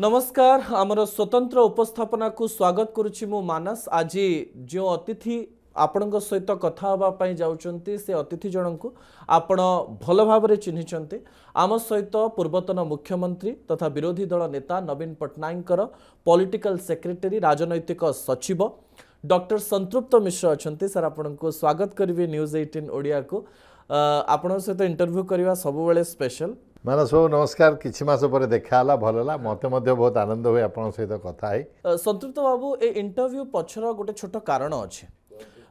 नमस्कार आमर स्वतंत्र उपस्थापना को स्वागत करुछि मु मानस। आज जो अतिथि आपण सहित कथा होगापी जाउचंती से अतिथि जन को आपण भल भाव चिन्हिचंती। आम सहित पूर्वतन मुख्यमंत्री तथा विरोधी दल नेता नवीन पट्टनायक पॉलिटिकल सेक्रेटरी राजनैतिक सचिव डॉक्टर संतृप्त मिश्र अच्छा। सर आपण को स्वागत करी न्यूज 18 ओडिया को। आपण सहित इंटरव्यू करवा सब बेले स्पेशल। मानस बाबू नमस्कार। किछि मास पर देखाला भलला मते मध्य बहुत आनंद हुए आपण सहित कथा है। संतृप्त बाबू ए इंटरव्यू पछर गोटे छोट कारण अच्छे।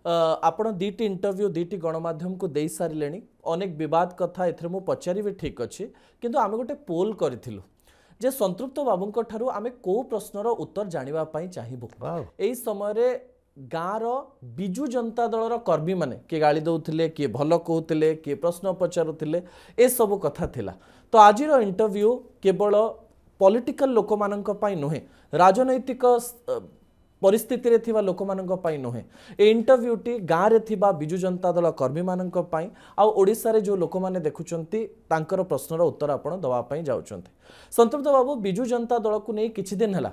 आपण दीटी इंटरव्यू दीटी गणमाध्यम को दे सारे अनेक विवाद कथा एथरे मु पचारि ठीक अच्छे किंतु आमे गोटे पोल करिथिलु जे संतृप्त बाबूंक ठारू आमे को प्रश्नर उत्तर जानिबा पई चाहिबु। एई समय रे गाँर बिजु जनता दलर कर्मी माने किए गाड़ी दौले किए भल कहते किए प्रश्न पचारुले ए सब कथा थिला। तो आज इंटरव्यू केवल पॉलिटिकल लोक मानक पई नुहे राजनैतिक परिस्थिति रे थिबा लोक मानक पई नुहे ए इंटरव्यूटी गाँव रे थिबा बिजु जनता दल कर्मी मानक पई आ ओडिसा रे जो लोक माने देखुचंती तांकर प्रश्नर उत्तर आपण दवा पई जाउचंती। संतृप्त बाबू बिजु जनता दल को नहीं किछि दिन हला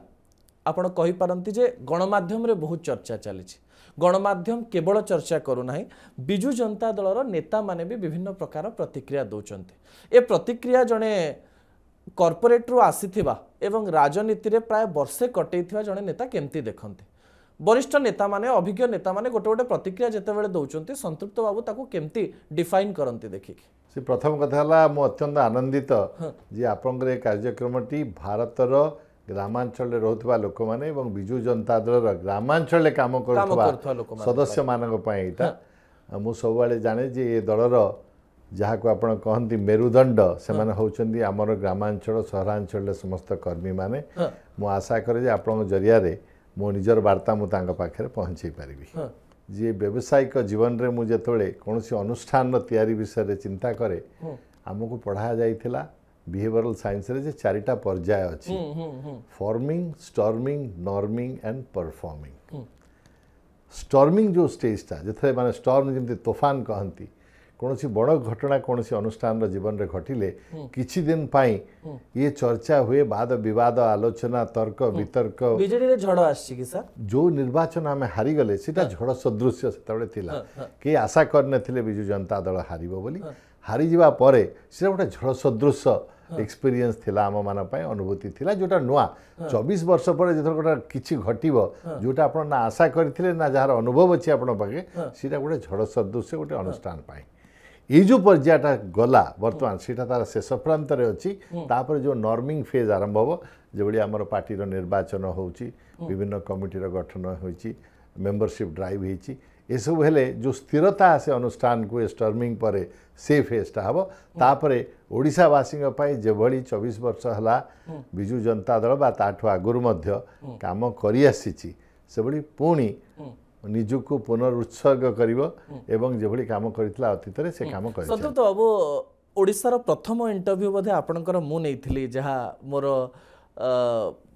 आपण कहि पारंती जे गणमाध्यम रे बहुत चर्चा चली। गणमाध्यम केवल चर्चा करूना बिजु जनता दलर नेता माने भी विभिन्न प्रकार प्रतिक्रिया दौरान ए प्रतिक्रिया जड़े कॉर्पोरेट रु आसीथिबा एवं राजनीति रे प्राय वर्षे कटैथिबा जड़े नेता केमती देखते। वरिष्ठ नेता माने अभिज्ञ नेता माने गोटे गोटे प्रतिक्रिया जेते बेले दौचंती संतृप्त बाबू ताकू केमती डिफाइन करंती देखिक। से प्रथम कथा हला मु अत्यंत आनंदित जे आपनकर कार्यक्रमटी भारतर ग्रामांचल रोथुवा लोक माने एवं बिजु जनता दल ग्रामांचल काम करथुवा सदस्य मानक पई एटा मु सबवाले जाने जे ए दलर जहाँ को आपण कहंती मेरुदंड से माने होचंदी हमर ग्रामांचल सहरांचल समस्त कर्मी माने। मु आशा करे जे आपण जरिया रे मो निजर वार्ता मु तांग पाखरे पहुंचै परिबी। जे व्यवसायिक जीवन रे मु जेतोळे कोनोसी अनुष्ठान रो तयारी विषय रे चिंता करे हमकु पढ़ा जाइथिला बिहेवियरल साइंस रे जे चारिटा पर्याय अछि forming storming norming and performing. Storming जो स्टेज था जेथे माने स्टॉर्म जेमति तूफान कहंती कोनोसी बड़ घटना कोनोसी अनुष्ठान रो जीवन रे घटिले किछि दिन पाई ये चर्चा हुए वाद विवाद आलोचना तर्क वितर्क बिजेडी रे झड़ आछि कि सर जो निर्वाचन आमे हारि गले सेटा झड़ सदृश सेतबे थिला के आशा करने थिले बिजु जनता दल हारिबो बोली हारी जीवा परे से गोटे झड़ सदृश एक्सपीरियंस थिला आम मान पय अनुभूति थिला जोटा नुआ 24 वर्ष पर जेथर गोटा किछि घटिबो जोटा आपण ना आशा करथिले ना जहार अनुभव अछि आपण पाके सीटा गोटे झड़ सदृश गोटे अनुष्ठान पाए ये जो पर्यायटा गला वर्तमान सीटा तार शेष प्रांत रे अछि। तापर जो नॉर्मिंग फेज आरंभ हो जे बडी हमर पार्टी रो निर्वाचन होउची विभिन्न कमिटी रो गठन होइची मेंबरशिप ड्राइव होइची ये सब हेले जो स्थिरता से अनुष्ठान को स्टॉर्मिंग पर से फेजटा हम तापरे ओडिशावासी जे भली 24 वर्ष हला बिजु जनता दल बा ताठु आगुरु मध्य काम करि आसीची से भली पुणी निजुको पुनरुत्सर्ग करिवो एवं जे भली काम करितला अतीत रे से काम करि। संतृप्त बाबू ओडिसा रो प्रथम इंटरव्यू बोधे आपनकर मु नेइथिली जहा मोर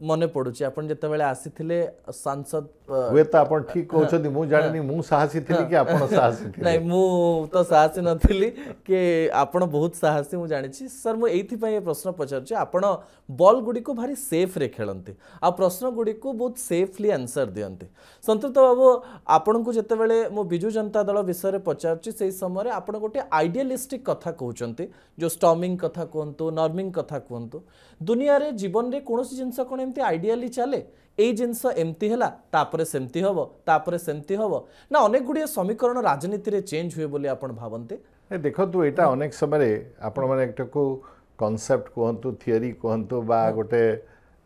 मने पड़ुची आपण जते बेले आसीथिले सांसद वे तो आपण ठीक कहउछथि मु जानिनी मु साहसी थिली कि आपण साहसी थिले नहीं मु तो साहसी नथिली कि आपण बहुत साहसी मु जानिछि। सर मु एथि पय प्रश्न पचारछि आपण बॉल गुडी को भारी सेफ रे खेलंती आ प्रश्न गुडी को बहुत सेफली आंसर दियंती। संतृप्त बाबू आपण को जते बेले मु बिजु जनता दल विषय रे पचारछि सेही समय रे आपण गोटे आइडियलिस्टिक कथा कहउछंती जो स्टॉर्मिंग कथा कहंतु नॉर्मिंग कथा कहंतु दुनिया रे जीवन रे कोनोसी जिंस कोन एमती आइडियली चले ए जिनस एमती है तापरे सेमती हबो तापरे सेमती हबो ना अनेक गुडी समीकरण राजनीति रे चेंज हुए बोली आपण भावंते। देखो एटा अनेक समय आपण माने एकटा को कांसेप्ट कहंतु थियरी कहंतु बा गोटे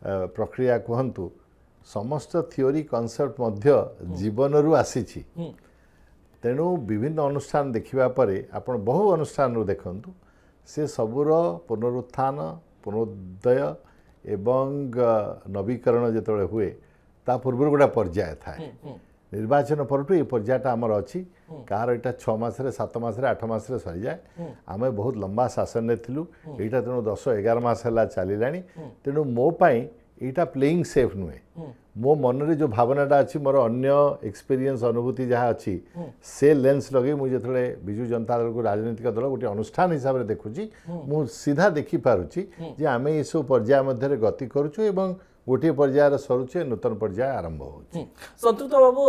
प्रक्रिया कहंतु समस्त थियरी कांसेप्ट मध्य जीवन रु आसीछि तेणु विभिन्न अनुष्ठान देखिबा परे आपण बहु अनुष्ठान रु देखंतु से सबुर पुनरुत्थान पुनरुदय एवं नवीकरण जिते हुए ता पूर्व गोटे पर्याय थाए निर्वाचन परठू ये पर्यायटा आमर अच्छी कार यहाँ 6 मास 7 मास 8 मास सरी जाए आम बहुत लंबा शासन में थिलु यहाँ तेणु 10-11 मास है चलला तेणु मोपाई एटा प्लेइंग सेफ नुहे मो मन रे जो भावनाटा अच्छी मोर अन्य एक्सपीरियंस अनुभूति जहाँ अच्छी से लेंस लगे मुझे बिजु जनता दल को राजनीतिक दल गोटे अनुष्ठान हिसाब से देखुची मु सीधा देखि पारुची जे आमे ये सब पर्याय मध्य गति करूछु एवं गोटे पर्यायर सरुचे नूतन पर्याय आरंभ होछि। संतृप्त बाबू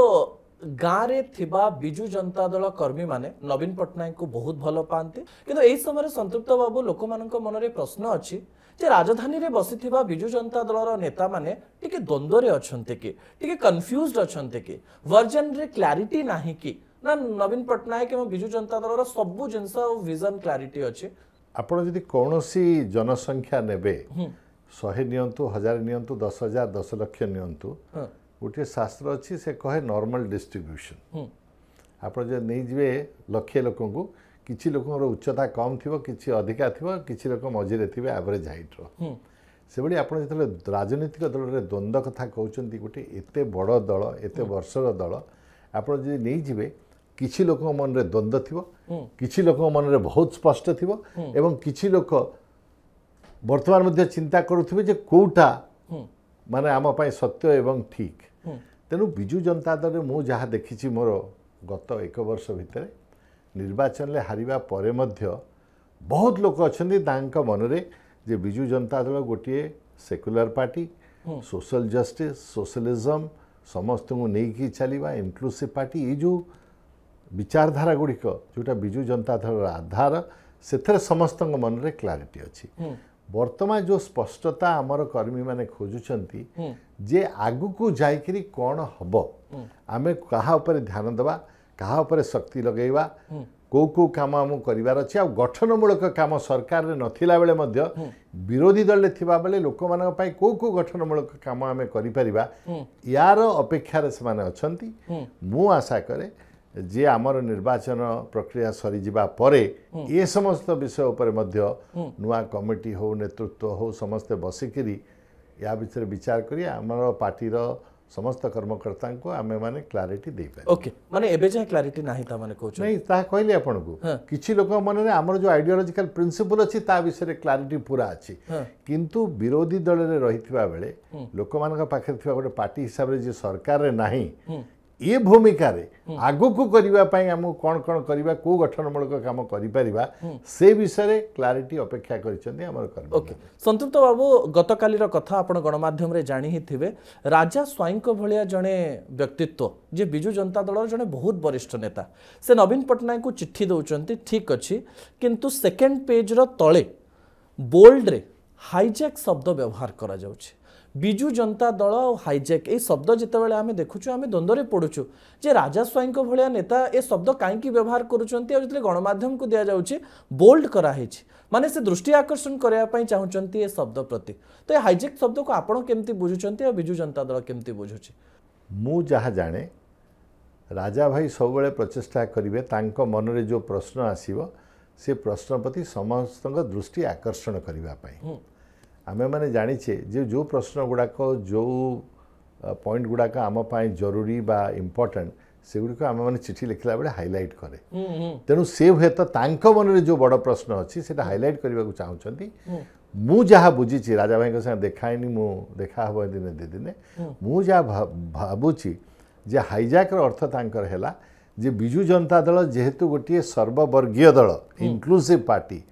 गाँव रे थिबा बिजु जनता दल कर्मी माने नवीन पट्टनायक को बहुत भल पाते किंतु एही समय संतृप्त बाबू लोक मान मन रे प्रश्न अच्छी जे राजधानी रे बसिथिबा बिजु जनता दलर नेता माने टिके द्वंद्व रे अछंते कि टिके कंफ्यूज्ड अछंते कि वर्जन रे क्लैरिटी नाही कि ना नवीन पट्टनायक एवं बिजु जनता दलर सब जिनस विजन क्लैरिटी अछि। आपण जदि कोनोसी जनसंख्या नेबे 100 नियंतु 1000 नियंतु 10,000 10 लाख नियंतु गोटे शास्त्र अच्छी से कहे नॉर्मल डिस्ट्रीब्यूशन आप नहीं जे लक्षे लोक को किसी लोक उच्चता कम थी किसी अधिका थी किसी लोक मझे थे एवरेज हाइट से भाई आप जो राजनीतिक दल में द्वंद्व कथा कहते गोटे एत बड़ दल एत वर्षर दल आप नहीं जे किसी लोक मन में द्वंद्व थी किसी लोक मन में बहुत स्पष्ट थी एवं किसी लोक वर्तमान मध्य चिंता करुवे जे कौटा माने आम पाई सत्य एवं ठीक तेणु बिजु जनता दल मु जहाँ देखी मोर गत 1 वर्ष भितर निर्वाचन में हारिबा परे मध्य बहुत लोक अच्छा मन रे जे बिजु जनता दल गोटे secular party social justice socialism समस्त को नहीं चलवा इनक्लूसिव पार्टी ये जो विचारधारा गुड़िक जोटा बिजु जनता दल आधार से समस्त मन रे क्लारिटी अच्छी वर्तमान जो स्पष्टता आमर कर्मी माने खोजुचंती जे आगु को जाइकरी कौन हब आमे कहा ऊपर ध्यान देवा कहा ऊपर शक्ति लगेवा को काम आम करिवार अछि आ गठनमूलक काम सरकार रे नथिला बेले मध्य विरोधी दल रे थिबा बेले लोक मानक पई को गठनमूलक काम आमे करि परिबा यार अपेक्षा रे समान अछंती मु आशा करे जे आमर निर्वाचन प्रक्रिया सरी जिबा परे ये समस्त विषय उपर मध्य नुआ कमिटी हो नेतृत्व हो समस्त बसिकिरी या विषय विचार करी आमर पार्टी रो समस्त कर्मकर्ता को आमे माने क्लैरिटी दे पारे। ओके माने एबे जे क्लैरिटी नाही ता माने कहू नहीं ता कहले आपन को किछि लोक मन रे आमर जो आइडियोलॉजिकल प्रिंसिपल अछि ता विषय क्लैरिटी पूरा अछि किंतु विरोधी दल रे रहितबा बेले लोक मानक पाखे थिबा गोटे पार्टी हिसाब रे जे सरकार रे नाही ये भूमिका रे आगु को करिवा पई हम कोन कोन करिवा को गठनमूलक काम करि परिबा से विषय क्लैरिटी अपेक्षा करिसंदी हमर कर्मी। ओके संतृप्त बाबू गतकाली रो कथा आपण गणमाध्यम रे जानि ही थिबे राजा स्वाई को भलिया जणे व्यक्तित्व जे बिजु जनता दल जणे बहुत वरिष्ठ नेता से नवीन पट्टनायक को चिट्ठी दउचंती ठीक अछि किंतु सेकंड पेज रो तळे बोल्ड रे हाईजैक शब्द व्यवहार करा जाउछि बिजु जनता दल और हाईजैक ये शब्द जितेबाला आम देखुचु आम द्वंद्व पड़ुचु जे राजा स्वाई भाया नेता ए शब्द कहीं व्यवहार करुँच गणमाध्यम को दि जाऊँगी बोल्ड कराई माने से दृष्टि आकर्षण करने चाहूँगी ए शब्द प्रति तो ये हाईजैक शब्द को आपड़ केमती बुझुंट और बिजु जनता दल केमती बुझुची मु जहाँ जाने राजा भाई सब प्रचेषा करेंगे तांको मन रे जो प्रश्न आसीबो से प्रश्न प्रति समस्त दृष्टि आकर्षण करने आमे माने जानिछे जो प्रश्न गुड़ाक जो पॉइंट गुड़ाक आम पाई जरूरी बा इम्पोर्टेंट से गुड़िक आम मैंने चिठी लिखला बेले हाइलाइट करे तेणु से हुए तो तांको मन रे जो बड़ प्रश्न अच्छी से हाइलाइट करने को चाहूँगी मु जहाँ बुझी राजा भाई संगे देखाइनी मु देखा हम दिने दे दिने मु जहाँ भावुची जे हाईजैक अर्थ तांकर हैला जे बिजु जनता दल जेहेतु गोटे सर्ववर्गीय दल इनक्लूसिव पार्टी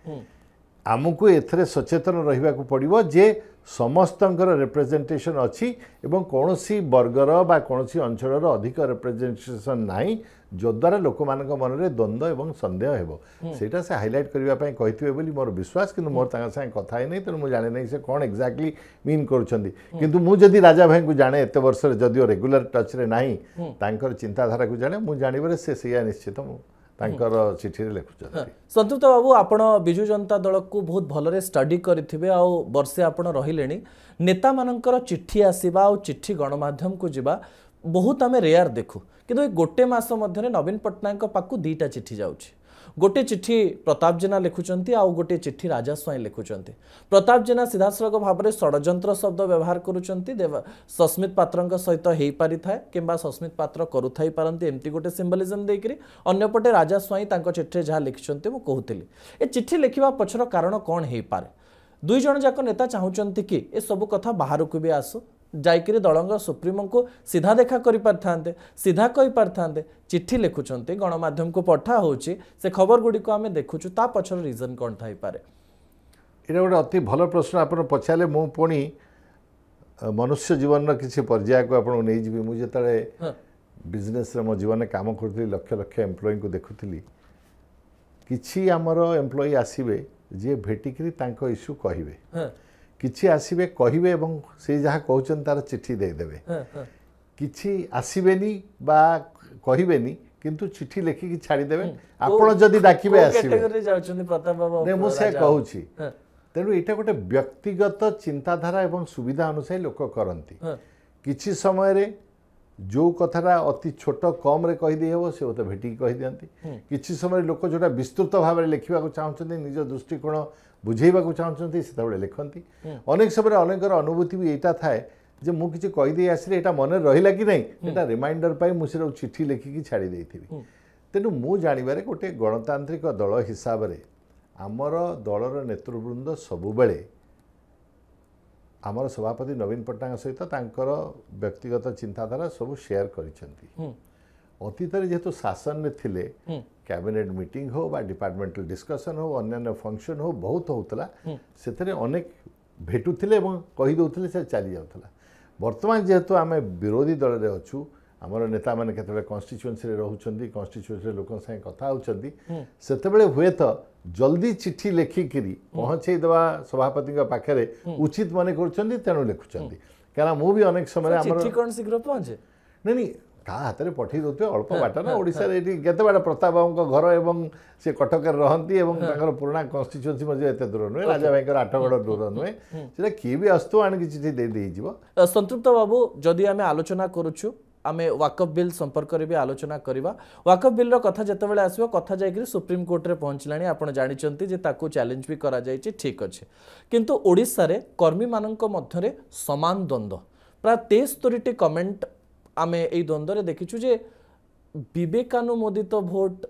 आमको एथरे सचेतन रहिबा को पड़िबो जे समस्तंकर रिप्रेजेंटेशन अच्छी एवं कौनसी वर्गर बा कौनसी अंचलर अधिक रिप्रेजेंटेशन नाही जो द्वारा लोक मानक मन रे द्वंद्व एवं संदेह हेबो सेटा से हाइलाइट करबा पई कहिथिबे बोली मोर विश्वास किंतु मोर तांगा संग कथा ही नहीं तेणु मु जाने नहीं से कौन एक्जाक्टली मीन करूछंदी किंतु मु जदि राजा भाई को जाने एते वर्ष रे जदिओ रेगुलर टच रे नाही तांकर चिंताधारा को जाने मु जानिबरे से सिया निश्चित मु तांकर चिठी रे लेखुछथि। संतृप्त बाबू आपण बिजु जनता दल को बहुत भलरे स्टडी करिथिबे आ वर्षे आपण रहिलेनी नेता मानकर चिठी आसीबा आ चिठी गणमाध्यम को जिबा बहुत आमे रेयर देखु किंतु ए गोटे मास मध्यरे नवीन पट्टनायक पाकु दीटा चिठी जाउछि गोटे चिठी प्रताप जेना लिखुचंती आ गोटे चिठी राजा स्वाई लिखुचंती प्रताप जेना सीधासलख भाव में षड्यंत्र शब्द व्यवहार करुचंती सस्मित पात्र सहित हो पारि थाए किंबा सस्मित पात्र करुथाई पारंती एमती गोटे सिंबलिज्म देकरी अन्यपटे राजा स्वाई तांको चिठी जहाँ लिखिचंती मु कहूतिली ए चिठी लिखिबा पछर कारण कौन हो पारे दुई जन जाक नेता चाहूँगी कि ए सब कथा बाहर को भी आसू जाइकरी दलंग सुप्रीमो को सीधा देखा करि पारथांते सीधा कहि पारथांते चिट्ठी लिखुचंती गणमाध्यम को पठा होची से खबर गुडी को आमे देखुचु ता पछर रीजन कोन थाई पारे एटा गोटे अति भल प्रश्न आपण पछाले मु पुणी मनुष्य जीवन किसी पर्याय को आपण नै जिवि मु जेतले बिजनेस रे मो जीवन काम करथि लक्ष लक्ष एम्प्लॉय को देखुथली किछि हमर एम्प्लॉय आसीबे जे भेटिकरी तांको इश्यू कहिबे किछि आसीबे कहिबे एवं से जहाँ कहउछन तार चिट्ठी दे देबे किछि आसीबेनी बा कहिबेनी किंतु चिट्ठी लेखि कि छाडी देबे आपण जदी डाकिबे आसीबे कैटेगरी जाउछन प्रताप बाबा ने मु से कहउछि तेणु एटा गोटे व्यक्तिगत चिंताधारा एवं सुविधा अनुसार लोक करती किछि समय रे जो कथाटा अति छोट कम रे कहि दे हेबो से ओते भेटी कहि दियंती किछि समय लोक जोटा विस्तृत भाव में लिखा चाहते निज दृष्टिकोण बुझेबा चाहते से लिखती अनेक समय अनेकर अनुभूति भी यहाँ थाए जे मु किछि कहि दे आसिले एटा मन रहिला कि नहीं एटा रिमाइंडर पाई मु से चिट्ठी लिखिकी छाड़ी देइथिबि तेणु मु जानिबारे गोटे गणतांत्रिक दल हिसाब रे आमर दलर नेतृवृंद सबुबले आमर सभापति नवीन पट्टनायक सहित तांकर व्यक्तिगत चिंताधारा सब शेयर करिसेंती अतीत जेहेतु शासन में थिले कैबिनेट मीटिंग हो बा डिपार्टमेंटल डिस्कशन हो अन्य फंक्शन हो बहुत होतला सेतरे अनेक भेटुथिले एवं कहि दउथिले से चली जाउथला वर्तमान जेहेतु आमे विरोधी दल रे अछु आमर नेता माने केतबे कॉन्स्टिट्यूएंसी रे रहउचंदी कॉन्स्टिट्यूएंसी लोकन संगे कथा होउचंदी सेतबेले हुए तो जल्दी चिट्ठी लेखिकी पहुँचे देवा सभापति पाखे उचित मन कर तेणु लिखुंट क्या मु भी अनेक समय शीघ्र पहुँचे नहीं क्या हाथ में पठे दे अल्प बाट ना ओडिशा रे केते बाटा प्रताप बाबू घर एवं से कटक रहती पुराना कन्स्टिट्यूएंसी मध्य एत दूर नुहे राजा भाई 8गड़ दूर नुहे से किए भी आसतु आणिक चिठी दे संतृप्त बाबू जदि आम आलोचना करुछु आमे वाकफ बिल संपर्क रे भी आलोचना करवा वाकफ बिल रो कथा जतबेले आसीबो कथा जायकरी सुप्रीम कोर्ट रे पहुंचलानी आपण जानिचंती जे ताकू चैलेंज भी करा जायछि ठीक अछि किंतु ओडिसा रे कर्मी माननक मध्य रे समान द्वंद्व प्राय 73टी कमेंट आमे एई द्वंद्व रे देखिछु जे विवेकानुमोदित भोट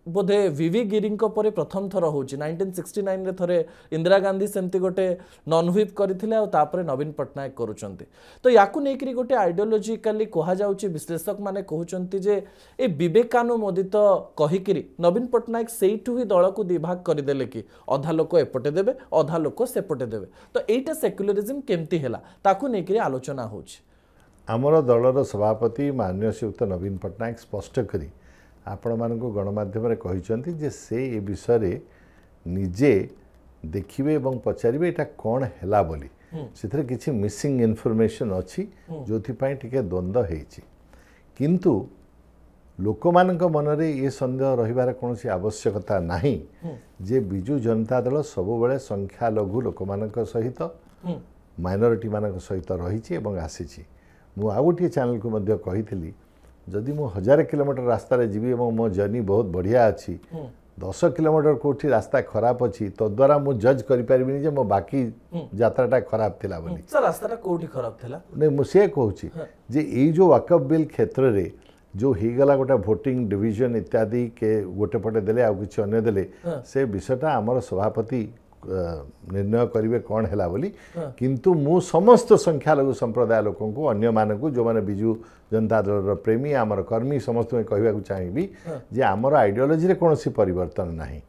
बोधे वीवी गिरी परे प्रथम थर होची 1969 रे थरे इंदिरा गांधी सेमती गोटे नॉन व्हिप करथिले आ तापरे नवीन पट्टनायक करूचंती तो याकू नेकरी गोटे आइडियोलॉजिकली कहा जाउची विश्लेषक माने कहउचंती जे ए विवेकानुमोदित कहिकरी नवीन पट्टनायक सेइठु ही दल को दिभाग कर देले कि अधा लोक एपटे देबे अधा लोक सेपटे देबे तो एटा सेक्युलरिज्म केमती हैला ताकू नेकरी आलोचना होची आमर दलर सभापति माननीय श्रीयुक्त नवीन पट्टनायक स्पष्ट करी आपण मानक गणमाध्यम कहते जे से ए विषय रे निजे देखिबे एवं पचारिबे एटा कौन हैला बोली से किसी मिसिंग इनफॉरमेशन अच्छी जो टिके द्वंद्व होइछि किंतु लोक मानक मनरे ये संदेह रहिबार कोनोसी आवश्यकता नहीं जे बिजु जनता दल सबुबले संख्यालघु लोक मानक सहित माइनॉरिटी मानक सहित रहिछि एवं आसीछि मु आ गोटे चैनल को मध्य कहिथिली जदि मु 1000 किलोमीटर रास्ता रे जीवी एवं मो जर्नी बहुत बढ़िया अच्छी 10 किलोमीटर कोठी रास्ता खराब अच्छी तो द्वारा मु जज करि परिबिनी जे मो बाकी यात्राटा खराब थिला बोली सर रास्ताटा कोठी खराब थिला नै मु से कहूची जे एई जो वाकफ बिल क्षेत्र रे जो ही गला गोटा वोटिंग डिवीजन इत्यादि के गोटे पटे देले आ किछि अन्य देले से विषयटा हमर सभापति निर्णय करेंगे कौन है बोली किंतु मु समस्त संख्यालघु संप्रदाय लोक अन्य मानक जो मैंने बिजु जनता दल प्रेमी आमर कर्मी समस्त कहवाक चाहिए जे आमर आइडियोलॉजी रे कौन परिवर्तन नहीं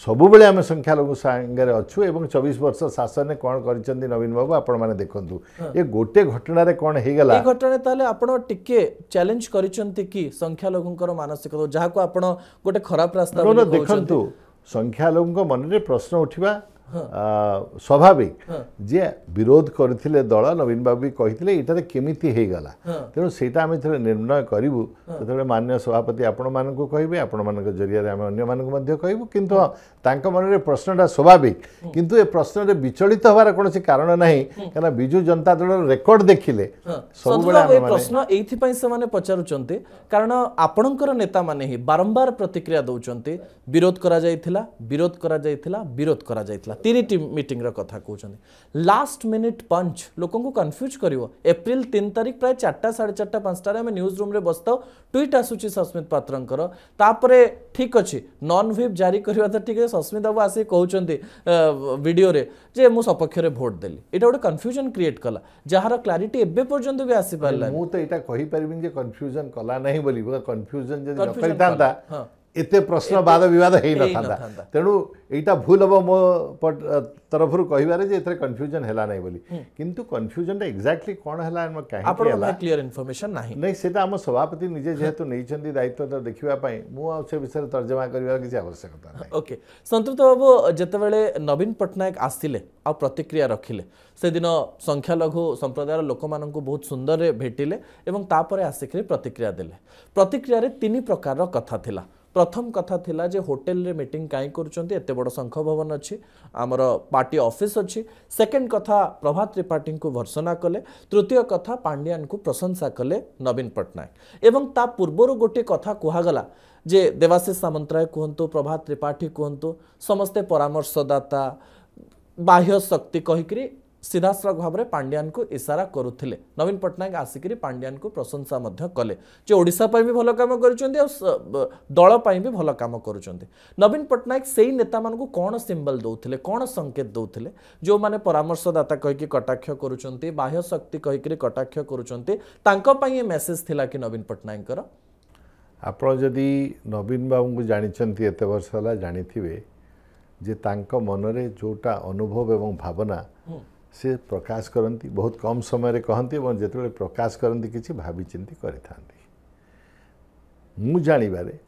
सबुबले आम संख्यालघु सांगे अच्छु एवं 24 वर्ष शासन कौन कर नवीन बाबू आपण मैंने देखु ये गोटे घटना कौन हो गला घटना ताले आपण टिके चैलेंज करिसंती कि संख्यालघुंकर मानसिकता जहाँ को आपण गोटे खराब रास्ता देखंतु संख्यालघु मन रे प्रश्न उठिबा स्वाभाविक जे विरोध करथिले दल नवीन बाबू भी कहिथिले इटारे केमिति हे गला तेणु सेटा आमे थरे निर्णय करिवु ततबे माननीय सभापति आपण मानकु कहिबे आपण मानक जरिया रे आमे अन्य मानकु मध्य कहिबु किंतु तांक मन रे प्रश्नटा स्वाभाविक किंतु ए प्रश्न रे विचलित होबार कोनोसी कारण नाही काना बिजु जनता दल रेकॉर्ड देखिले सब बेला आमे प्रश्न एथि पई से माने पचारुचंती कारण आपणकर नेता माने ही बारंबार प्रतिक्रिया दउचंती विरोध करा जायथिला विरोध करा जायथिला विरोध करा जायथिला ତିନିଟି ମିଟିंगर कथा कहते लास्ट मिनिट पंच लोक कन्फ्यूज कर एप्रिल 3 तारिख प्राय 4टा 4:30 5टार आम न्यूज रूम बसता ट्वीट आसूची सस्मित पात्रंकर तापरे ठीक अच्छे नॉन व्हिप जारी करवा तो ठीक है सस्मित बाबू आसी कहते वीडियो रे जे मु सपक्ष रे भोट देली एटा गोटे कन्फ्यूजन क्रिएट कला जार क्लारिटी एबे पर्यंत भी आसी पारला मु तो एटा कहि परिबिन जे कन्फ्यूजन कला नहीं बोली कन्फ्यूजन जे न करितांता एते प्रश्न बाद विवाद हेई न थांदा तेणु एटा भूल हम मो तरफ रु कहिबारे जे एतरे कन्फ्यूजन हैला नहीं बोली किंतु कन्फ्यूजन एग्जैक्टली कोन हैला हम काहे आपण हमरा क्लियर इन्फॉर्मेशन नाही नहीं सेटा हम सभापति निजे जेहेतु नहीं चंदी दायित्व तो देखिबा पई मु आ से विषय तर्जमा करबा किसी आवश्यकता नहीं ओके संतृप्त बाबू जेतेबेले नवीन पटनायक आसिले आ प्रतिक्रिया रखिले से दिन संख्यालघु संप्रदायर लोक माननकु बहुत सुंदर रे भेटिले एवं तापरे आसिकरे प्रतिक्रिया देले प्रतिक्रिया रे तीन प्रकार कथा थिला प्रथम कथा थिला जे होटल रे मीटिंग काई करूचंती एते बड़ संख भवन अछि हमर पार्टी ऑफिस अछि सेकंड कथा प्रभात त्रिपाठी को भर्सना कले तृतीय कथा पांड्यान को प्रशंसा कले नवीन पटनायक एवं ता पूर्वरु गोटे कथा कुहा गला जे देवाशीष सामंतराय कहंतु प्रभात त्रिपाठी कहंतु समस्ते परामर्शदाता बाह्य शक्ति कहिकरी सीधासख भाव में पांड्यान को इशारा करुले नवीन पटनायक आसिक पांड्यान को प्रशंसा कले जे ओडिशा भी भल काम कर दल भी भल काम कर नवीन पटनायक से ही नेता मान कौन सिंबल दौले कौन संकेत दौले जो माने परामर्शदाता कहीकि कटाक्ष करुँच बाह्य शक्ति कहीकि कटाक्ष करुँच मेसेज थिला कि नवीन पटनायक आपण जदि नवीन बाबू को जानी एत वर्ष है जानी जे तांको मनरे जोटा अनुभव एवं भावना से प्रकाश करती बहुत कम समय रे कहती और जिते प्रकाश करती किसी भावी चिंती करि मु जानिबारे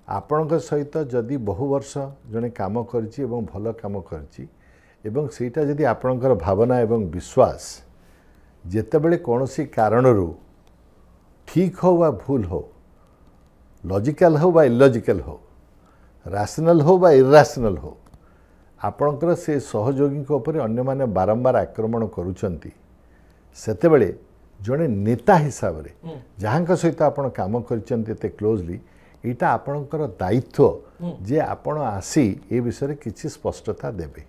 आपण सहित जदि बहु वर्ष जड़े काम करछि एवं भल काम करछि एवं सेटा जदि आपणकर भावना एवं विश्वास जेतेबेले कोनोसी कारणरू ठीक हो वा भूल हो लॉजिकल हो वा इलॉजिकल हो रैशनल हो वा इराशनल हो आपणकर से सहयोगी उपर अन्य माने बारंबार आक्रमण करुचंती सेतेबेले जड़े नेता हिसाब रे जहां सहित आपण काम करते क्लोजली एटा आपणकर दायित्व जे आपण आसी ए विषय किसी स्पष्टता देबे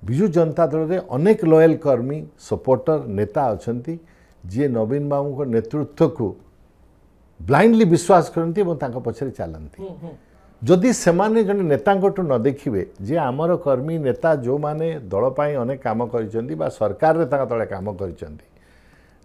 बिजु जनता दल रे अनेक लॉयल कर्मी सपोर्टर नेता अछंती जे नवीन बाबू को नेतृत्व को ब्लाइंडली विश्वास करती और पछरे चलती जदि सेमाने जन नेतांगठु न देखिबे जे आमर कर्मी नेता जो माने दल पाई अनेक काम करिसेंती बा सरकार रे ताका तळे काम करिसेंती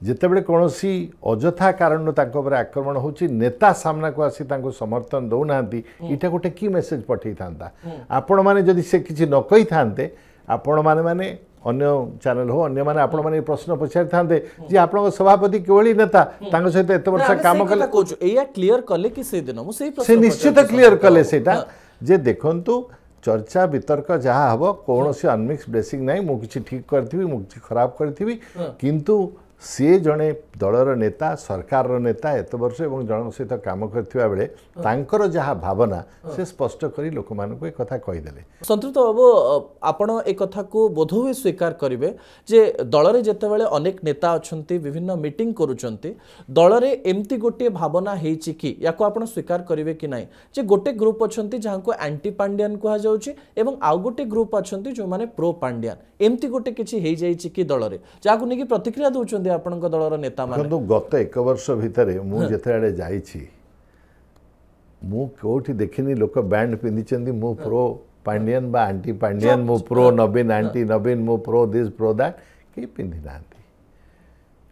जेतेबेले कोनोसी अजथा कारण ताको ऊपर आक्रमण होची नेता सामना को आसी ताको समर्थन दउ नांती इटा गोटे की मेसेज पठै थांता आपण माने जदि से किछि न कहि थांते आपण माने माने अन्य चैनल हो अन्य माने आपण माने प्रश्न पछार थांते जे आपण सभापति केवली नेता तांको सहित एत वर्ष काम कले कोच एया क्लियर कले कि से दिन मु सेही प्रश्न से निश्चित क्लियर कले सेटा जे देखंतु चर्चा वितर्क जहाँ हम कौन से अनमिक्स ब्लेसिंग नहीं मु किछि ठीक करथिबी मु किछि खराब करथिबी किंतु सी जड़े दलर नेता सरकार नेता एत वर्ष और जन सहित काम करथिबा बेले तांकर जहाँ भावना से स्पष्ट करी लोक मानक एक कथा कहीदेले संतृप्त बाबू आपण एक कथा को बोधहुए स्वीकार करेंगे जे दल रे जेतेबेले अनेक नेता अछंती विभिन्न मीटिंग करूचंती दल रे एमती गोटे भावना हेछि कि याको आपण स्वीकार करेंगे कि नहीं जे गोटे ग्रुप अछंती जहाँ को एंटी पांड्यान कहा जाउची एवं आउ गोटे ग्रुप अछंती जो माने प्रो पांड्यान एमती गोटे किछि हेइ जाइछि कि दल रे जाको नेकी प्रतिक्रिया दउचंती आपणक दलर नेता माने किंतु गत एक वर्ष भितर मु जेतेबेले जाइछि मु कोठी देखिनी लोक बैंड पिंधिचंदी मु प्रो पांड्यान बा एंटी पांड्यान मु प्रो नवीन एंटी नवीन मु प्रो दिस प्रो दैट के पिंधि नांती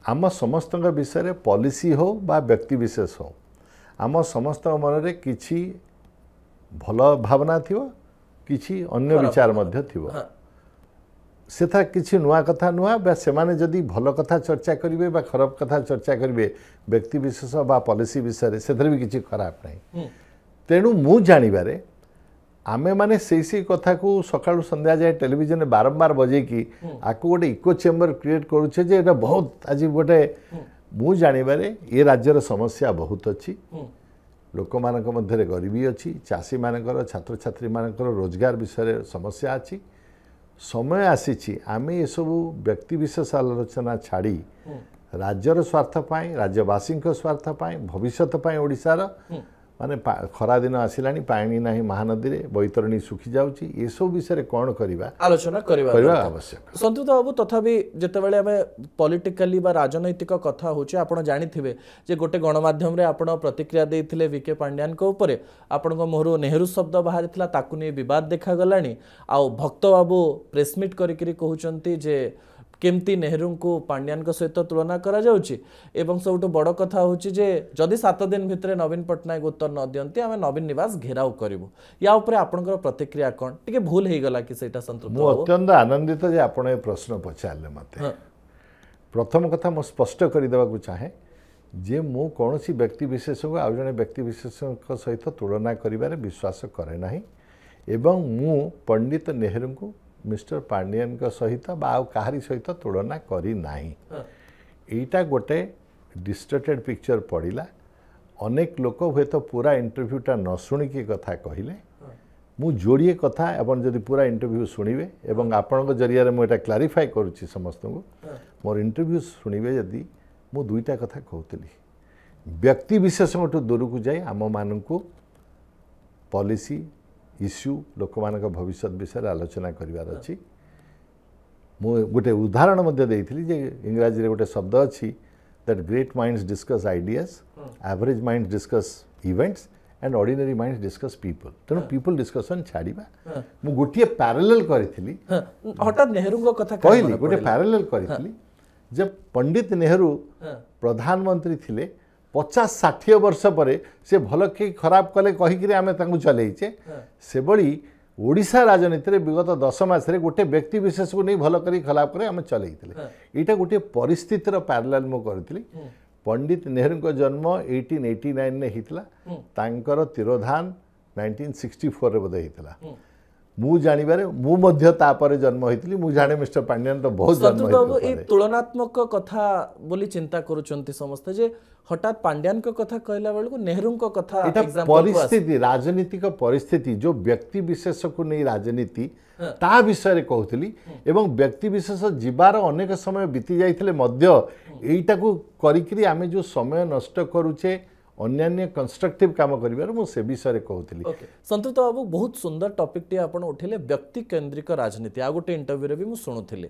आम समस्त विषय पॉलिसी हो बा व्यक्ति विशेष हो आम समस्त मन रे किछि भल भावना थिवो किछि अन्य विचार मध्य थिवो सेथा किछि नुआ कथा नुआ बा सेमाने जदि भल कथा चर्चा करिवे बा खराब कथा चर्चा करिवे व्यक्ति विशेष बा पॉलिसी विषय सेथरे भी किछि खराब नहीं तेणु मु जानिबारे आमे माने से कथा को सकाळु संध्या जाए टेलीविजन बारंबार बजे कि आको गोटे इको चेम्बर क्रिएट करूछे जे एटा बहुत आज गोटे मु जानिबारे ये राज्यर समस्या बहुत अच्छी लोक मानक मध्य गरीबी अच्छी चाषी मानकर छात्र छात्री मानकर रोजगार विषय समस्या अच्छी समय आसी आमे ये सब व्यक्ति विशेष आलोचना छाड़ी राज्यर स्वार्थ पाई राज्यवासी स्वार्थ पाई भविष्यत पाई ओडिशार माने खरा दिन आसिला पानी ना महानदी में बैतरणी सुखी जाऊँगी ये सब विषय कौन करवा आलोचना करवा आवश्यक। संतुत बाबू तथापि जितेबाला आम पॉलिटिकली बा राजनैतिक कथा होचे आपण जानिथिबे जे गोटे गणमाध्यम रे आपण प्रतिक्रिया देइथिले वीके पांड्यान को ऊपर आपणको मोहरु नेहरू शब्द बाहर थिला ताकु नै विवाद देखा गलानी आ भक्त बाबू प्रेसमिट करिकरी कहउचंती जे केमती नेहरू को पांड्यान को सहित तुलना करा जाउची एवं सबटो बड़ कथा होची जे जदि 7 दिन भितरे नवीन पटनायक उत्तर न दियंती आमे नवीन निवास घेराव करिवो या ऊपर आपनकर प्रतिक्रिया कोन टिके भूल हे गला कि सेटा संतुष्ट मु अत्यंत आनंदित जे आपण ए प्रश्न पचारले मते प्रथम कथा मु स्पष्ट करि देबा को चाहे जे मु कोनोसी व्यक्ति विशेष को आ जने व्यक्ति विशेष को सहित तुलना करिबारे विश्वास करे नाही एवं मु पंडित नेहरू को मिस्टर पांडियन का सहित कहारी सहित तुलना करी नाही एटा गोटे डिस्टर्टेड पिक्चर पड़िला अनेक लोक हुए तो पूरा इंटरव्यूटा न शुणिकी कथा कहले मु जोड़िए कथा एवं जदि पूरा इंटरव्यू शुणिबे एवं आपण जरिया मुझे क्लारिफाई करुच्ची समस्त को मोर इंटरव्यू शुणिबे जदि मु दुईटा कथा कहूली व्यक्ति विशेष दूर को जाए आम मान पॉलिसी इश्यू लोक मान भविष्य विषय आलोचना करार अच्छी मु गोटे उदाहरण मध्य देइथिली जे इंग्राजी रे गोटे शब्द अच्छी that great minds discuss ideas average minds discuss events and ordinary minds discuss people तेणु पीपल डिस्कशन छाड़िबा मु गोटे पैरेलल करिथिली हठात नेहरू को कथा कहली गोटे पैरेलल करिथिली जब पंडित नेहरू प्रधानमंत्री थिले 50-60 वर्ष पर से भल कि खराब कले कहीकि आम चलैचे से बड़ी ओडिशा राजनीति में विगत 10 मास गोटे व्यक्ति विशेष को नहीं भल कर खराब कर आम चलते यहाँ गोटे परिस्थितिर पैरेलल मु करी पंडित नेहरू को जन्म 1889 ने होता तांकर तिरोधान 1964 रे बोधे होता मु जानिबारे मु मध्य तापर जन्म होइतली मु जाने मिस्टर पांड्यान तो बहुत जन्म होइतली ए तुलनात्मक कथा बोली चिंता करूचंती समस्त जे हठात पांड्यान को कथा कहला बेलको नेहरू को कथा एग्जांपल परिस्थिति राजनीतिक परिस्थिति जो व्यक्ति विशेष को नहीं राजनीति ता विषय रे कहउतली एवं व्यक्ति विशेष जिबार अनेक समय बीती जाइथिले मध्य एईटा को करिकरी आमे जो समय नष्ट करूचे अन्य कंस्ट्रक्टिव काम करिबार मु से विषय कहूली संतुत बाबू बहुत सुंदर टॉपिक टी आपण उठिले व्यक्ति केंद्रिक राजनीति आ गोटे इंटरव्यू रे भी मु सुनुथिले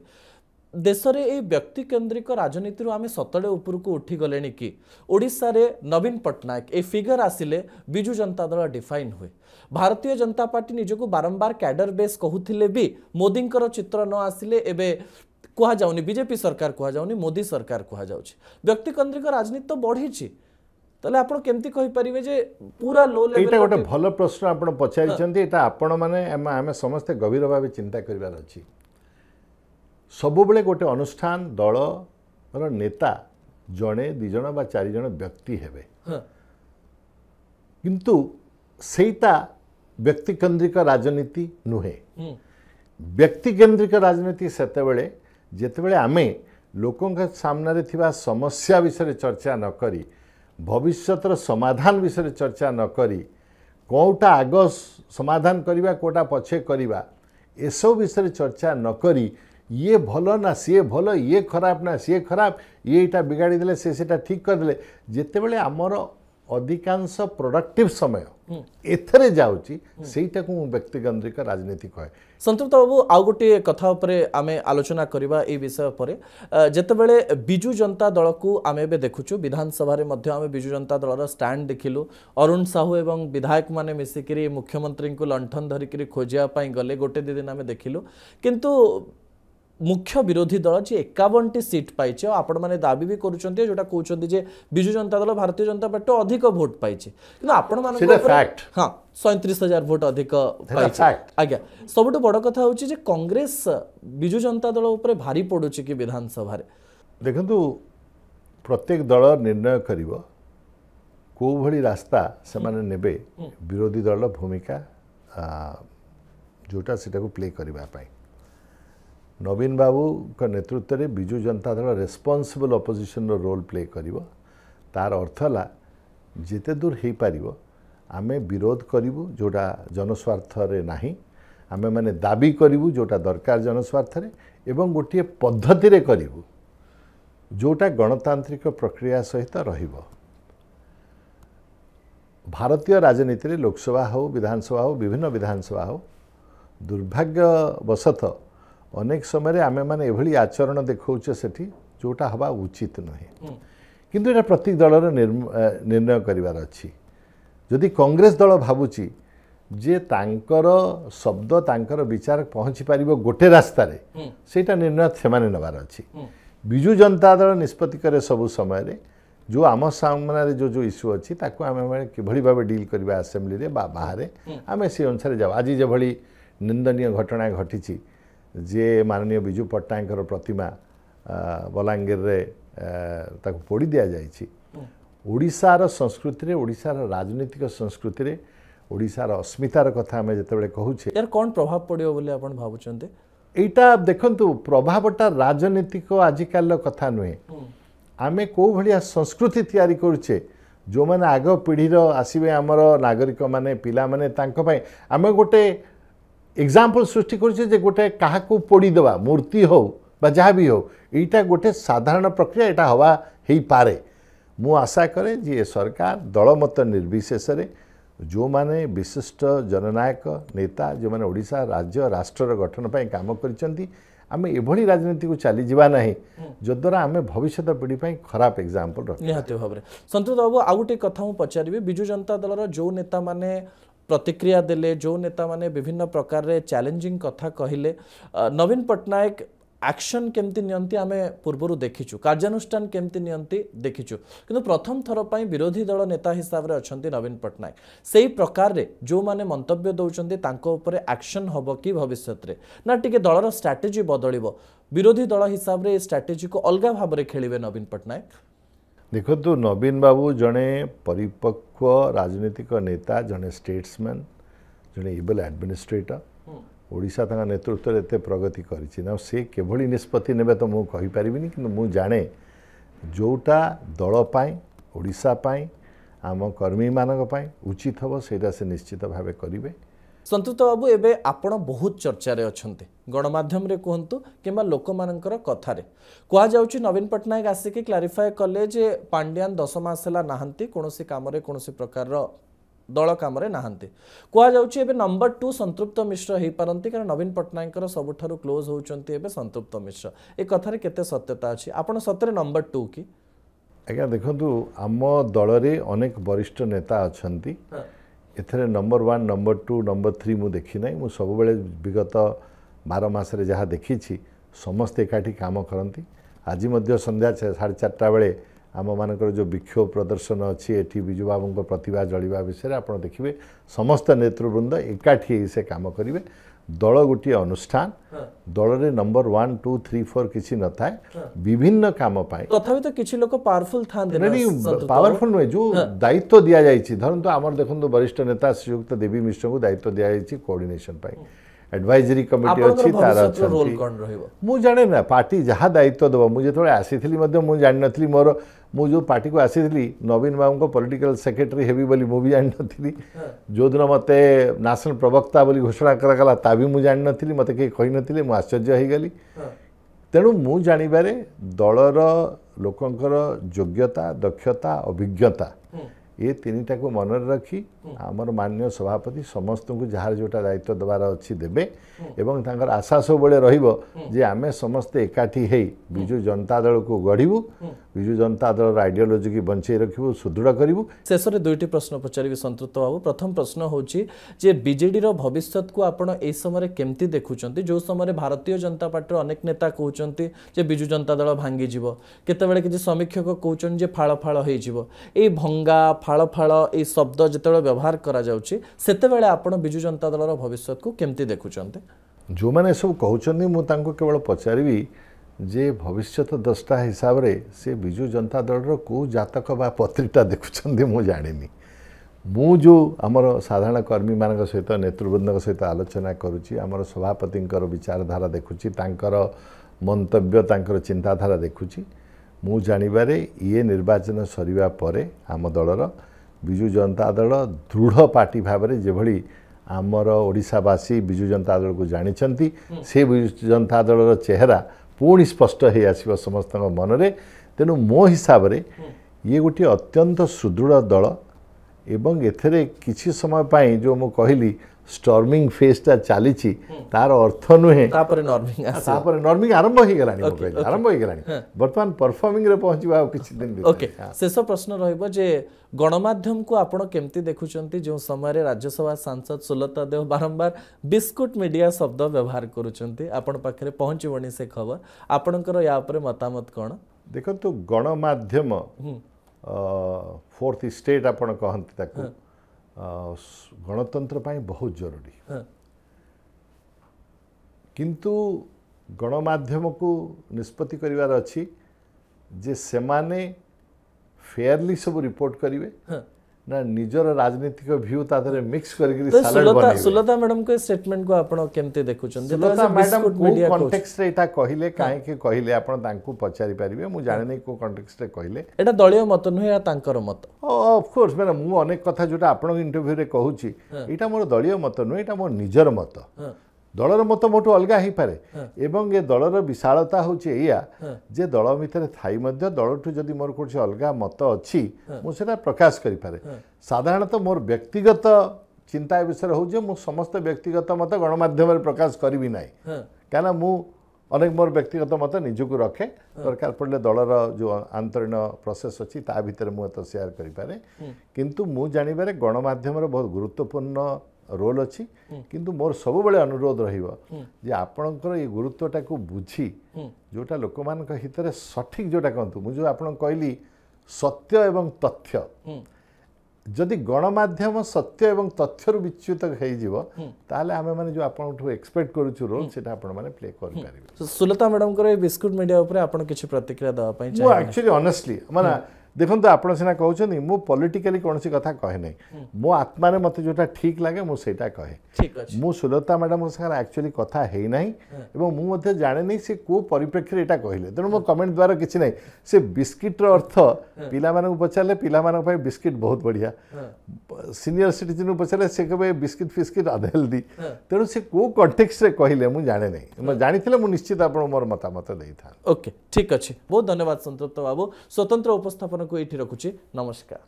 देश रे ए व्यक्ति केंद्रिक राजनीति रो आमे सतडे ऊपर को उठी गलेनी कि ओडिसा रे नवीन Patnaik a figure आसिले Biju Janata Dal define हुए भारतीय जनता पार्टी निजको बारंबार कैडर बेस कहूथिले भी मोदींकर चित्र न आसिले एबे कुहा जाउनी बीजेपी सरकार कुहा जाउनी मोदी सरकार कुहा जाउची व्यक्ति केंद्रिक राजनीति तो बढ़ीची तले आपण केमती कहि परिबे जे पूरा लो लेवल एटा गोटे भलो प्रश्न आपण पचारि छन्ती एटा आपण माने आमे समस्त गभीर भाव चिंता करिवार अछि सब बेले गोटे अनुष्ठान दल रो नेता जणे दि जण बा चारि जण व्यक्ति हेबे किंतु सेटा व्यक्ति केंद्रिक राजनीति नुहे व्यक्ति केंद्रिक राजनीति सेते बेले जेते बेले आमे लोकों के सामने रे थिबा समस्या विषय चर्चा न करी भविष्यतर समाधान विषय चर्चा न करी कोटा आग समाधान करिबा कोटा पछे करिबा एसो विषय चर्चा न करी ये भल ना सी भल ये खराब ना सी खराब ये इटा बिगाड़ी देले सेटा ठीक कर देले जेते बेले हमर अधिकांश प्रोडक्टिव समय एथरे जाउची सेटा को व्यक्ति केंद्रिक राजनीति कहे संतृप्त बाबू आउ गोटे कथा उपरे आमे आलोचना करिबा ए विषय उपरे जेते बेले बिजू जनता दल को आमे बे देखुछु विधानसभा रे मध्य आमे बिजू जनता दल रो स्टैंड देखिलु अरुण साहू एवं विधायक माने मिसिकरी मुख्यमंत्री को लंठन धरिकरी खोजिया पई गले गोटे दिन आमे देखिलु किंतु मुख्य विरोधी दल जी 51 सीट पाइছে आपण माने दाबी भी करूचंती जोटा कहउचंती जे बिजू जनता दल भारतीय जनता पार्टी अधिक वोट पाइছে किंतु आपण माने सेटा फैक्ट हां 37,000 वोट अधिक पाइছে आज्ञा सबटो बड़ कथा होची जे कांग्रेस बिजू जनता दल ऊपर भारी पडुची कि विधानसभा रे देखंतु प्रत्येक दल निर्णय करिवो को भली रास्ता से माने नेबे विरोधी दल भूमिका जोटा सेटा को प्ले करबा पाई नवीन बाबू का नेतृत्व में Biju Janata Dal responsible opposition role play करिवो तार अर्थ है जिते दूर हो पार आमे विरोध करूँ जोटा जनस्वार्थ रे नाही आमे माने दाबी करूँ जोटा दरकार जनस्वार्थ रे एवं गोटे पद्धति रे करूँ जोटा गणतांत्रिक प्रक्रिया सहित रहिबो भारतीय राजनीति लोकसभा हो विधानसभा हो विभिन्न विधानसभा हो दुर्भाग्यवशत अनेक समय आमे माने एभली आचरण देखौचे सेठी जोटा हवा उचित नहीं किंतु एटा प्रत्येक दलर निर्णय करिवार अछि जदि कांग्रेस दल भाबुची जे तांकर शब्द तांकर विचार पहुँची पारिबो गोटे रास्ता रे सेटा निर्णय सेमाने नबार अछि बिजु जनता दल निष्पत्ति करे सब समय रे जो आम सामने जो जो इश्यू अच्छी ताको आम किभली भाव डील करवा आसेम्बली रे बा बाहर आम से अनुसार जाओ आज जो भली निंदनीय घटना घटी जे माननीय बिजु पट्टनायक प्रतिमा बलांगीर रे ताको पोड़ी दिया जाइछि ओडिशार संस्कृति रे ओडिशार राजनीतिक संस्कृति रे ओडिशार अस्मितार कथा आम जिते कहूचे यार कौन प्रभाव पड़ियो बोले आपण भाबुचंते एटा देखंतु प्रभावटा राजनीतिक आजिकाल कथा नुहे आमे को भलिया संस्कृति तैयारी करुचे जो माने आग पीढ़ीर आसीबे आमर नागरिक माने पिला माने तांको पय आमे गोटे एग्जांपल सृष्टि करुचे जे गोटे काहा को पोड़ी देबा मूर्ति हो बा जहाँ भी हो एटा गोटे साधारण प्रक्रिया एटा हवा हेई पारे मु आशा करे जे सरकार दलमत निर्विशेष रे जो माने विशिष्ट जननायक नेता जो माने ओडिशा राज्य राष्ट्र गठन पय काम करिसंती आमे एभली राजनीति को चली जीवा नहीं जद्वारा आमे भविष्य पीढ़ी पय खराब एग्जांपल रख निहाती भाबरे संतोष बाबू आ गोटे कथा मु पचारिबे बिजु जनता दलर जो नेता माने प्रतिक्रिया देले जो नेता माने विभिन्न प्रकार रे चैलेंजिंग कथा कहिले नवीन पट्टनायक एक्शन केमती नियंती आमे पूर्वरु देखिछु कार्यानुष्ठान केमती नियंती देखिछु किंतु प्रथम थर पई विरोधी दल नेता हिसाब रे अछंती नवीन पट्टनायक सेही प्रकार रे जो माने मंतव्य दउचंती तांको ऊपर एक्शन हबो कि भविष्यत रे ना टिके दलर स्ट्रेटजी बदलिबो विरोधी दल हिसाब रे स्ट्रेटजी को अलगा भाव रे खेलिबे नवीन पट्टनायक देखो तो नवीन बाबू जड़े परिपक्व राजनीतिक नेता जड़े स्टेट्समैन जड़े एबल एडमिनिस्ट्रेटर ओडिशा तंगा नेतृत्व एते प्रगति करिछि ना से केभली निष्पत्ति नेबे तो मु कहि परिबिनी कि मु जाने जोटा दल पाई ओडिशा पाई आम कर्मी मानक पाई उचित हबो सेटा से निश्चित भावे करिवे संतुष्ट बाबू एबे आपण बहुत चर्चा रे अछंते गणमाध्यम रे कहंतु किबा लोक मानकर कथा रे कोआ जाउची नवीन पट्टनायक आसी के क्लैरिफाई कले जे पांड्यान 10 मास हला नाहंती कोनोसी काम रे कोनोसी प्रकार रो दल काम रे नाहंती कोआ जाउची एबे नंबर 2 संतृप्त मिश्र हेई पारंती कारण नवीन पट्टनायक रो सबुठारु क्लोज होउचंती एबे संतृप्त मिश्र ए कथा रे केते सत्यता अछि आपण सतरे नंबर 2 की आज्ञा देखंतु आम दल रे अनेक वरिष्ठ नेता अछंती एथरे नंबर 1 नंबर 2 नंबर 3 मु देखि नै मु सब बेले विगत 12 मास रे जहा देखिछि समस्त एकाठी काम करंती आज मध्य संध्या 4:30 बेले आम मानकर जो विक्षोभ प्रदर्शन अच्छी एठी बिजु बाबू प्रतिभा जलिबा विषय आप देखिए समस्त नेतृवृंद एकाठी से काम करेंगे दल गोटे अनुष्ठान दल रे नंबर 1 2 3 4 किसी न थाए विभिन्न काम पाए तथापि तो किछि लोक पावरफुल थांते नहीं पावरफुल नुहे जो दायित्व दिया जाइछि धरंतु आमर देखंतु वरिष्ठ नेता श्रीयुक्त देवी मिश्र को दायित्व दिया जाइछि कोऑर्डिनेशन पाए एडवाइजरी कमिटी अच्छी तार रोल कोन रहइबो मु जाने ना पार्टी जहाँ दायित्व देव मुझे थोड़े आसीथिली मध्य मु जानि नथली मोर मु जो पार्टी को आसीथिली नवीन बाबू को पॉलिटिकल सेक्रेटरी हेबी बोली मु भी जानि नथली जो दिन मते नेशनल प्रवक्ता बोली घोषणा करागला ता भी मु जानि नथली मते के कहि नथिले मु आश्चर्य होई गली तेणु मु जानिबारे दलर लोकंकर योग्यता दक्षता अभिज्ञता ये तीनटा को मन रखी आमर माननीय सभापति समस्त को जहाँ जोटा दायित्व देवार अच्छी देवे एवं तांकर आशा सब बेले रहिबो जे आमे समस्ते एकाठी हेई बिजु जनता दल को गढ़िबु बिजु जनता दल आइडियोलॉजी की बंचै रखिबु सुदृढ़ करिबु शेष रे दुईटी प्रश्न पचारिबि संतृप्त बाबू प्रथम प्रश्न होची जे बीजेडी रो भविष्यत को आपण ए समय केमती देखुचंती जो समय भारतीय जनता पार्टी रो अनेक नेता कहउचंती जे बिजु जनता दल भांगी जिवो केतेबेले कि समीक्षक कहउचन जे फाळ फाळ हेई जिवो ए भंगा फाळ फाळ ए शब्द जेतेबेले व्यवहार करा जाउची सेतेबेले आपण बिजु जनता दल रो भविष्यत को केमती देखुचंती जो माने सब कहउचंदी मु तांको केवल पचारिबि जे भविष्यत दस्ता हिसाब रे से बिजु जनता दल रो को जातक बा पत्रिका देखुचंदी मु जानिनी मु जो आमर साधारण कर्मी मानक सहित नेतृवृंद सहित आलोचना करुची आमर सभापति विचारधारा देखुची तांकर मंतव्य तांकर चिंताधारा देखुची मु जानिबारे ये निर्वाचन सरिबा परे आम दलर बिजु जनता दल दृढ़ पार्टी भाव में जेभली आमर ओडिशावासी बिजु जनता दल को जानिछंती से बिजु जनता दलर चेहरा पुणी स्पष्ट हो आसो समस्त मन में तेणु मो हिसाब रे ये गोटे अत्यंत सुदृढ़ दल एवं एथरे किछि समय पाई जो मु कहली स्टॉर्मिंग फेसटा चली तार अर्थ नुहे नॉर्मिंग आरंभ हो गलानी मु कहली आरंभ हो गलानी वर्तमान परफॉर्मिंग रे पहुंचबा किछि दिन ओके शेष प्रश्न रहइबो जे गणमाध्यम को आपण केमती देखुचंती जो समय रे राज्यसभा सांसद सुलता देव बारंबार बिस्कुट मीडिया शब्द व्यवहार करूचंती आपण पाखरे पहुंचबनी से खबर आपणकर या ऊपर मतामत कोन देखो तो गणमाध्यम फोर्थ स्टेट आपण कहंती ताकू गणतंत्र पाई बहुत जरूरी किंतु गणमाध्यम को निष्पत्ति करिवार अछि जे सेमाने फेयरली सब रिपोर्ट करिवे ना निजर राजनीतिक व्यू तादरे मिक्स करके सालाड बनाइबे सुलता मैडम के स्टेटमेंट को आपण केमते देखुचन सुलता मैडम को कॉन्टेक्स्ट रे एटा कहिले काहे के कहिले आपण तांकू पचारि परिबे मु जाने नै को कॉन्टेक्स्ट रे कहिले एटा दलिय मत नुहे या तांकर मत ऑफ कोर्स मैंने मु अनेक कथा जोटा आपण इंटरव्यू रे कहूची एटा मोर दलिय मत नुहे एटा मोर निजर मत दलर मत मोटू अलग ही पारे एवं ये दलर विशालता होची एया जे दल भितर थाई मध्य दलठू जदि मोर कुछ अलग मत अच्छी मुझे प्रकाश करि पारे साधारणतः मोर व्यक्तिगत चिंता विषय हो जे मु समस्त व्यक्तिगत मत गणमाध्यम रे प्रकाश करिवि नाही काना मु अनेक मोर व्यक्तिगत मत निजको रखे दरकार पड़े दलर जो आंतरिक प्रोसेस अच्छी ता भितर मु तो शेयर करि पारे किंतु मु जानिबारे गणमाध्यम रे बहुत गुरुत्वपूर्ण रोल अच्छी किंतु मोर सब बड़े अनुरोध रहिबो जे आपणकर ये गुरुत्वटा को बुझी जोटा लोक मान हित रे सठिक जोटा कहतु मु जो आपण कहली सत्य एवं तथ्य जदि गणमाध्यम सत्य एवं तथ्य रु विच्युत हो जीवो ताले आमे माने जो आपणठू एक्सपेक्ट करूछु रोल सेटा आपण माने प्ले कर पारिबे सुलता मैडम करे बिस्कुट मीडिया ऊपर आपण किछि प्रतिक्रिया दवा पई चाहे मु एक्चुअली ऑनेस्टली माने देखो तो आप सीना कहते मु पॉलिटिकली कौन सी कथा कहे ना मो आत्मा मत जोटा ठीक लगे मुझे कहे मु सुलता मैडम सागर एक्चुअली कथा है ना मुझे जाने नहीं से को परिप्रेक्षी एटा कहले तेणु मो कमेंट द्वारा किसी ना से बिस्किट अर्थ पिला मानू पचारे पिला बिस्किट बहुत बढ़िया सीनियर सिटीजन पचारे से कहे बिस्किट फिस्किट अनहेल्दी तेणु से को कॉन्टेक्स्ट रे कहले मु जाने नहीं जानी मु निश्चित आप मोर मतामत दे था ओके ठीक अच्छे बहुत धन्यवाद संतृप्त बाबू स्वतंत्र उपस्थापन को ये रखुची नमस्कार।